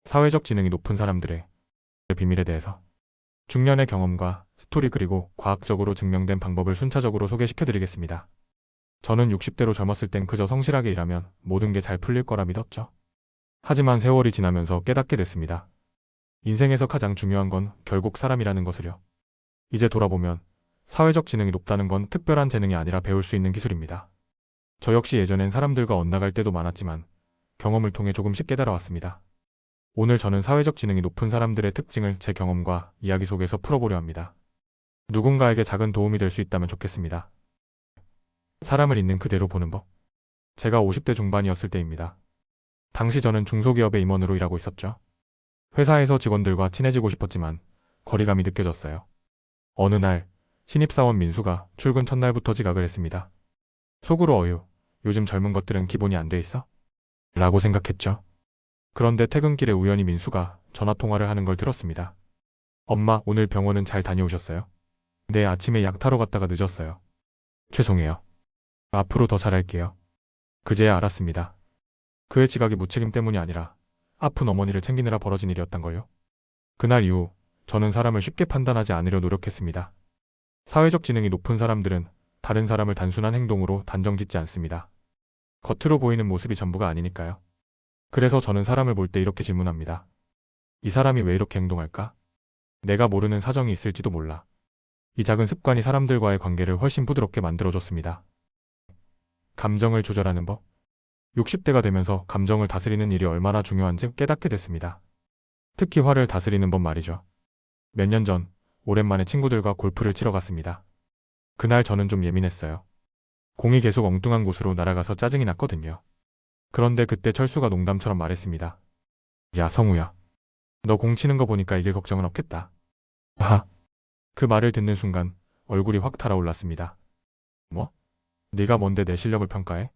사회적 지능이 높은 사람들의 비밀에 대해서 중년의 경험과 스토리 그리고 과학적으로 증명된 방법을 순차적으로 소개시켜드리겠습니다. 저는 60대로 젊었을 땐 그저 성실하게 일하면 모든 게 잘 풀릴 거라 믿었죠. 하지만 세월이 지나면서 깨닫게 됐습니다. 인생에서 가장 중요한 건 결국 사람이라는 것을요. 이제 돌아보면 사회적 지능이 높다는 건 특별한 재능이 아니라 배울 수 있는 기술입니다. 저 역시 예전엔 사람들과 엇나갈 때도 많았지만 경험을 통해 조금씩 깨달아왔습니다. 오늘 저는 사회적 지능이 높은 사람들의 특징을 제 경험과 이야기 속에서 풀어보려 합니다. 누군가에게 작은 도움이 될 수 있다면 좋겠습니다. 사람을 있는 그대로 보는 법. 제가 50대 중반이었을 때입니다. 당시 저는 중소기업의 임원으로 일하고 있었죠. 회사에서 직원들과 친해지고 싶었지만 거리감이 느껴졌어요. 어느 날 신입사원 민수가 출근 첫날부터 지각을 했습니다. 속으로 어휴, 요즘 젊은 것들은 기본이 안 돼 있어? 라고 생각했죠. 그런데 퇴근길에 우연히 민수가 전화통화를 하는 걸 들었습니다. 엄마, 오늘 병원은 잘 다녀오셨어요? 네, 아침에 약 타러 갔다가 늦었어요. 죄송해요. 앞으로 더 잘할게요. 그제야 알았습니다. 그의 지각이 무책임 때문이 아니라 아픈 어머니를 챙기느라 벌어진 일이었단걸요. 그날 이후 저는 사람을 쉽게 판단하지 않으려 노력했습니다. 사회적 지능이 높은 사람들은 다른 사람을 단순한 행동으로 단정짓지 않습니다. 겉으로 보이는 모습이 전부가 아니니까요. 그래서 저는 사람을 볼 때 이렇게 질문합니다. 이 사람이 왜 이렇게 행동할까? 내가 모르는 사정이 있을지도 몰라. 이 작은 습관이 사람들과의 관계를 훨씬 부드럽게 만들어줬습니다. 감정을 조절하는 법. 60대가 되면서 감정을 다스리는 일이 얼마나 중요한지 깨닫게 됐습니다. 특히 화를 다스리는 법 말이죠. 몇 년 전 오랜만에 친구들과 골프를 치러 갔습니다. 그날 저는 좀 예민했어요. 공이 계속 엉뚱한 곳으로 날아가서 짜증이 났거든요. 그런데 그때 철수가 농담처럼 말했습니다. 야, 성우야. 너 공 치는 거 보니까 이길 걱정은 없겠다. 하. 그 말을 듣는 순간 얼굴이 확 달아올랐습니다. 뭐? 네가 뭔데 내 실력을 평가해?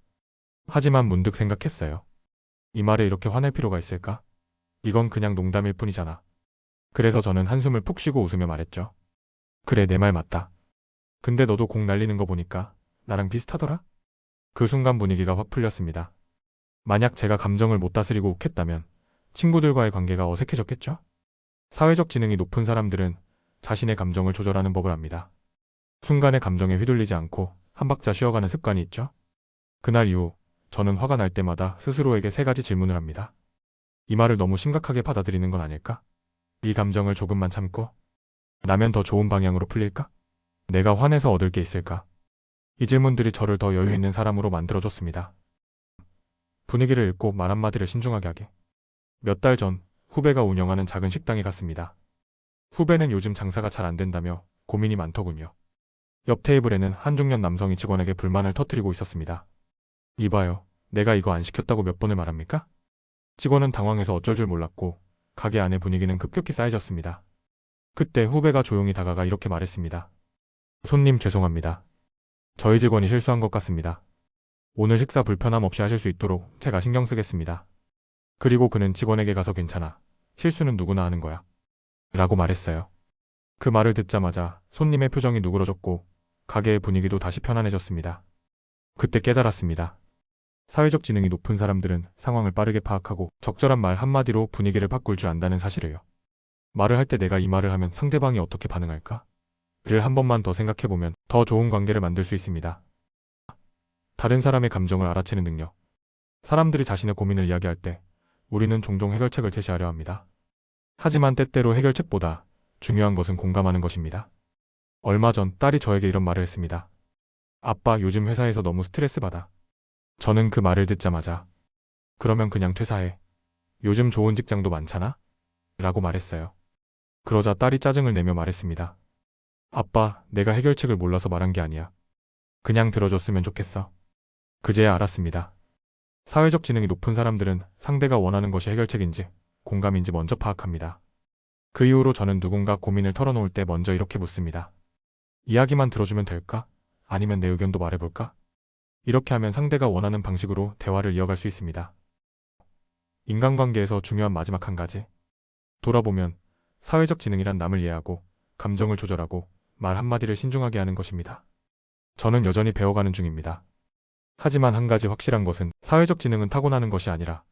하지만 문득 생각했어요. 이 말에 이렇게 화낼 필요가 있을까? 이건 그냥 농담일 뿐이잖아. 그래서 저는 한숨을 푹 쉬고 웃으며 말했죠. 그래, 내 말 맞다. 근데 너도 공 날리는 거 보니까 나랑 비슷하더라? 그 순간 분위기가 확 풀렸습니다. 만약 제가 감정을 못 다스리고 욱했다면 친구들과의 관계가 어색해졌겠죠? 사회적 지능이 높은 사람들은 자신의 감정을 조절하는 법을 압니다. 순간의 감정에 휘둘리지 않고 한 박자 쉬어가는 습관이 있죠? 그날 이후 저는 화가 날 때마다 스스로에게 3가지 질문을 합니다. 이 말을 너무 심각하게 받아들이는 건 아닐까? 이 감정을 조금만 참고 나면 더 좋은 방향으로 풀릴까? 내가 화내서 얻을 게 있을까? 이 질문들이 저를 더 여유 있는 사람으로 만들어줬습니다. 분위기를 읽고 말 한마디를 신중하게 하게. 몇 달 전 후배가 운영하는 작은 식당에 갔습니다. 후배는 요즘 장사가 잘 안 된다며 고민이 많더군요. 옆 테이블에는 한 중년 남성이 직원에게 불만을 터뜨리고 있었습니다. 이봐요, 내가 이거 안 시켰다고 몇 번을 말합니까? 직원은 당황해서 어쩔 줄 몰랐고 가게 안의 분위기는 급격히 싸해졌습니다. 그때 후배가 조용히 다가가 이렇게 말했습니다. 손님 죄송합니다. 저희 직원이 실수한 것 같습니다. 오늘 식사 불편함 없이 하실 수 있도록 제가 신경 쓰겠습니다. 그리고 그는 직원에게 가서 괜찮아. 실수는 누구나 하는 거야. 라고 말했어요. 그 말을 듣자마자 손님의 표정이 누그러졌고 가게의 분위기도 다시 편안해졌습니다. 그때 깨달았습니다. 사회적 지능이 높은 사람들은 상황을 빠르게 파악하고 적절한 말 한마디로 분위기를 바꿀 줄 안다는 사실을요. 말을 할 때 내가 이 말을 하면 상대방이 어떻게 반응할까? 를 한 번만 더 생각해보면 더 좋은 관계를 만들 수 있습니다. 다른 사람의 감정을 알아채는 능력. 사람들이 자신의 고민을 이야기할 때 우리는 종종 해결책을 제시하려 합니다. 하지만 때때로 해결책보다 중요한 것은 공감하는 것입니다. 얼마 전 딸이 저에게 이런 말을 했습니다. 아빠, 요즘 회사에서 너무 스트레스 받아. 저는 그 말을 듣자마자 그러면 그냥 퇴사해. 요즘 좋은 직장도 많잖아? 라고 말했어요. 그러자 딸이 짜증을 내며 말했습니다. 아빠, 내가 해결책을 몰라서 말한 게 아니야. 그냥 들어줬으면 좋겠어. 그제야 알았습니다. 사회적 지능이 높은 사람들은 상대가 원하는 것이 해결책인지 공감인지 먼저 파악합니다. 그 이후로 저는 누군가 고민을 털어놓을 때 먼저 이렇게 묻습니다. 이야기만 들어주면 될까? 아니면 내 의견도 말해볼까? 이렇게 하면 상대가 원하는 방식으로 대화를 이어갈 수 있습니다. 인간관계에서 중요한 마지막 한 가지. 돌아보면 사회적 지능이란 남을 이해하고 감정을 조절하고 말 한마디를 신중하게 하는 것입니다. 저는 여전히 배워가는 중입니다. 하지만 한 가지 확실한 것은 사회적 지능은 타고나는 것이 아니라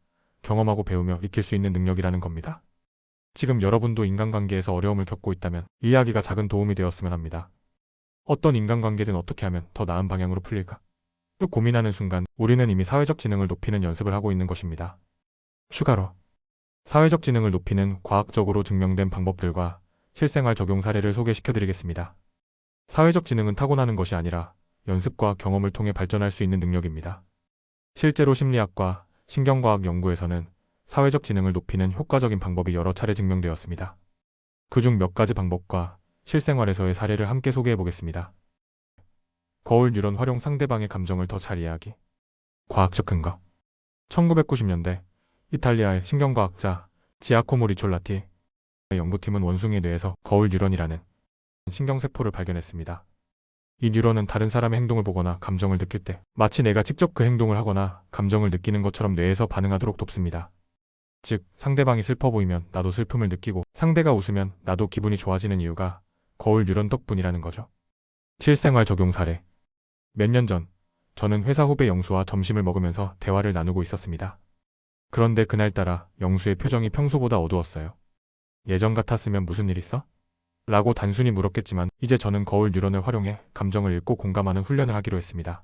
경험하고 배우며 익힐 수 있는 능력이라는 겁니다. 지금 여러분도 인간관계에서 어려움을 겪고 있다면 이 이야기가 작은 도움이 되었으면 합니다. 어떤 인간관계든 어떻게 하면 더 나은 방향으로 풀릴까? 또 고민하는 순간 우리는 이미 사회적 지능을 높이는 연습을 하고 있는 것입니다. 추가로 사회적 지능을 높이는 과학적으로 증명된 방법들과 실생활 적용 사례를 소개시켜 드리겠습니다. 사회적 지능은 타고나는 것이 아니라 연습과 경험을 통해 발전할 수 있는 능력입니다. 실제로 심리학과 신경과학 연구에서는 사회적 지능을 높이는 효과적인 방법이 여러 차례 증명되었습니다. 그중 몇 가지 방법과 실생활에서의 사례를 함께 소개해 보겠습니다. 거울 뉴런 활용 상대방의 감정을 더 잘 이해하기. 과학적 근거. 1990년대 이탈리아의 신경과학자 지아코모 리촐라티의 연구팀은 원숭이의 뇌에서 거울 뉴런이라는 신경세포를 발견했습니다. 이 뉴런은 다른 사람의 행동을 보거나 감정을 느낄 때 마치 내가 직접 그 행동을 하거나 감정을 느끼는 것처럼 뇌에서 반응하도록 돕습니다. 즉, 상대방이 슬퍼 보이면 나도 슬픔을 느끼고 상대가 웃으면 나도 기분이 좋아지는 이유가 거울 뉴런 덕분이라는 거죠. 실생활 적용 사례. 몇 년 전, 저는 회사 후배 영수와 점심을 먹으면서 대화를 나누고 있었습니다. 그런데 그날따라 영수의 표정이 평소보다 어두웠어요. 예전 같았으면 무슨 일 있어? 라고 단순히 물었겠지만 이제 저는 거울 뉴런을 활용해 감정을 읽고 공감하는 훈련을 하기로 했습니다.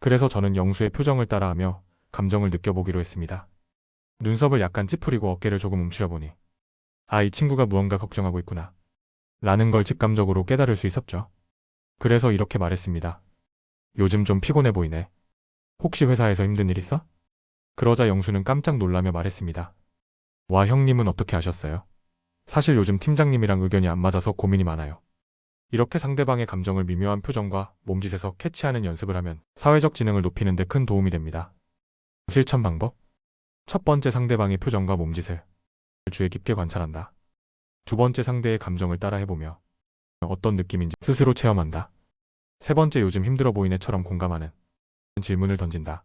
그래서 저는 영수의 표정을 따라하며 감정을 느껴보기로 했습니다. 눈썹을 약간 찌푸리고 어깨를 조금 움츠려보니 아, 이 친구가 무언가 걱정하고 있구나 라는 걸 직감적으로 깨달을 수 있었죠. 그래서 이렇게 말했습니다. 요즘 좀 피곤해 보이네. 혹시 회사에서 힘든 일 있어? 그러자 영수는 깜짝 놀라며 말했습니다. 와, 형님은 어떻게 아셨어요? 사실 요즘 팀장님이랑 의견이 안 맞아서 고민이 많아요. 이렇게 상대방의 감정을 미묘한 표정과 몸짓에서 캐치하는 연습을 하면 사회적 지능을 높이는 데 큰 도움이 됩니다. 실천 방법. 첫 번째, 상대방의 표정과 몸짓을 주의 깊게 관찰한다. 두 번째, 상대의 감정을 따라해보며 어떤 느낌인지 스스로 체험한다. 세 번째, 요즘 힘들어 보이네처럼 공감하는 질문을 던진다.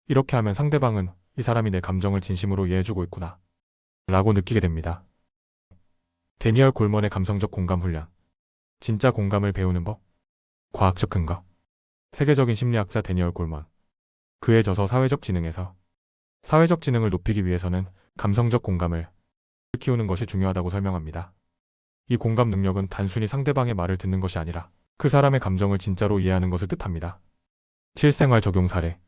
이렇게 하면 상대방은 이 사람이 내 감정을 진심으로 이해해주고 있구나 라고 느끼게 됩니다. 데니얼 골먼의 감성적 공감 훈련. 진짜 공감을 배우는 법. 과학적 근거. 세계적인 심리학자 데니얼 골먼. 그의 저서 사회적 지능에서 사회적 지능을 높이기 위해서는 감성적 공감을 키우는 것이 중요하다고 설명합니다. 이 공감 능력은 단순히 상대방의 말을 듣는 것이 아니라 그 사람의 감정을 진짜로 이해하는 것을 뜻합니다. 실생활 적용 사례.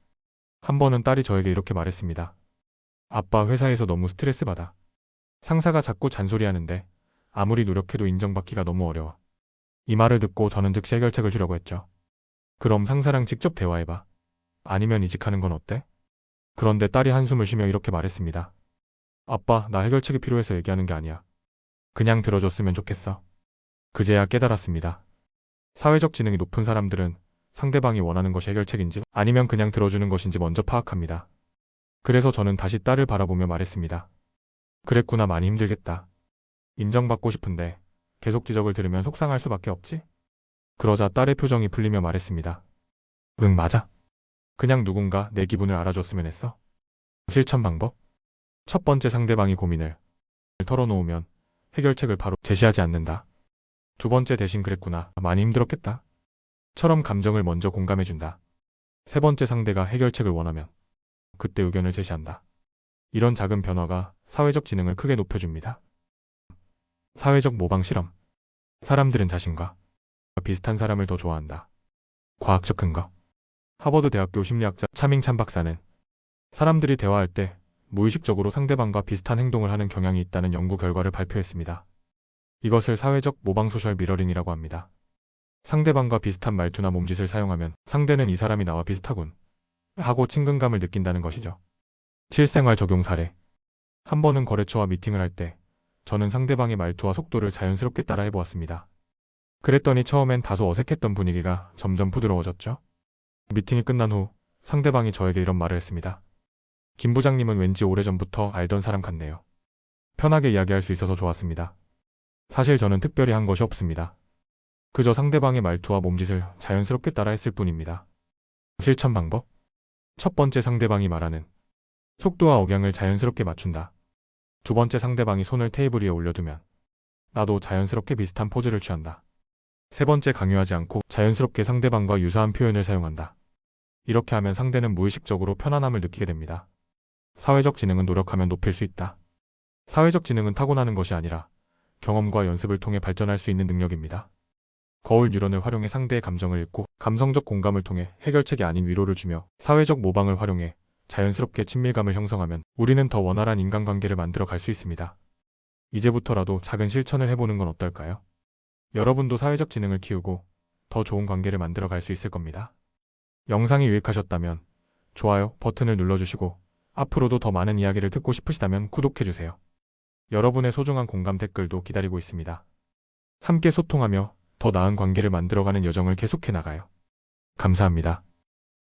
한 번은 딸이 저에게 이렇게 말했습니다. 아빠, 회사에서 너무 스트레스 받아. 상사가 자꾸 잔소리하는데 아무리 노력해도 인정받기가 너무 어려워. 이 말을 듣고 저는 즉시 해결책을 주려고 했죠. 그럼 상사랑 직접 대화해봐. 아니면 이직하는 건 어때? 그런데 딸이 한숨을 쉬며 이렇게 말했습니다. 아빠, 나 해결책이 필요해서 얘기하는 게 아니야. 그냥 들어줬으면 좋겠어. 그제야 깨달았습니다. 사회적 지능이 높은 사람들은 상대방이 원하는 것이 해결책인지 아니면 그냥 들어주는 것인지 먼저 파악합니다. 그래서 저는 다시 딸을 바라보며 말했습니다. 그랬구나, 많이 힘들겠다. 인정받고 싶은데 계속 지적을 들으면 속상할 수밖에 없지? 그러자 딸의 표정이 풀리며 말했습니다. 응, 맞아. 그냥 누군가 내 기분을 알아줬으면 했어. 실천 방법. 첫 번째, 상대방이 고민을 털어놓으면 해결책을 바로 제시하지 않는다. 두 번째, 대신 그랬구나, 많이 힘들었겠다 처럼 감정을 먼저 공감해준다. 세 번째, 상대가 해결책을 원하면 그때 의견을 제시한다. 이런 작은 변화가 사회적 지능을 크게 높여줍니다. 사회적 모방 실험. 사람들은 자신과 비슷한 사람을 더 좋아한다. 과학적 근거. 하버드 대학교 심리학자 차밍찬 박사는 사람들이 대화할 때 무의식적으로 상대방과 비슷한 행동을 하는 경향이 있다는 연구 결과를 발표했습니다. 이것을 사회적 모방 소셜 미러링이라고 합니다. 상대방과 비슷한 말투나 몸짓을 사용하면 상대는 이 사람이 나와 비슷하군 하고 친근감을 느낀다는 것이죠. 실생활 적용 사례. 한 번은 거래처와 미팅을 할 때 저는 상대방의 말투와 속도를 자연스럽게 따라해보았습니다. 그랬더니 처음엔 다소 어색했던 분위기가 점점 부드러워졌죠. 미팅이 끝난 후 상대방이 저에게 이런 말을 했습니다. 김 부장님은 왠지 오래전부터 알던 사람 같네요. 편하게 이야기할 수 있어서 좋았습니다. 사실 저는 특별히 한 것이 없습니다. 그저 상대방의 말투와 몸짓을 자연스럽게 따라했을 뿐입니다. 실천 방법. 첫 번째, 상대방이 말하는 속도와 억양을 자연스럽게 맞춘다. 두 번째, 상대방이 손을 테이블 위에 올려두면 나도 자연스럽게 비슷한 포즈를 취한다. 세 번째, 강요하지 않고 자연스럽게 상대방과 유사한 표현을 사용한다. 이렇게 하면 상대는 무의식적으로 편안함을 느끼게 됩니다. 사회적 지능은 노력하면 높일 수 있다. 사회적 지능은 타고나는 것이 아니라 경험과 연습을 통해 발전할 수 있는 능력입니다. 거울 뉴런을 활용해 상대의 감정을 읽고 감성적 공감을 통해 해결책이 아닌 위로를 주며 사회적 모방을 활용해 자연스럽게 친밀감을 형성하면 우리는 더 원활한 인간관계를 만들어 갈 수 있습니다. 이제부터라도 작은 실천을 해보는 건 어떨까요? 여러분도 사회적 지능을 키우고 더 좋은 관계를 만들어 갈 수 있을 겁니다. 영상이 유익하셨다면 좋아요 버튼을 눌러주시고 앞으로도 더 많은 이야기를 듣고 싶으시다면 구독해주세요. 여러분의 소중한 공감 댓글도 기다리고 있습니다. 함께 소통하며 더 나은 관계를 만들어가는 여정을 계속해 나가요. 감사합니다.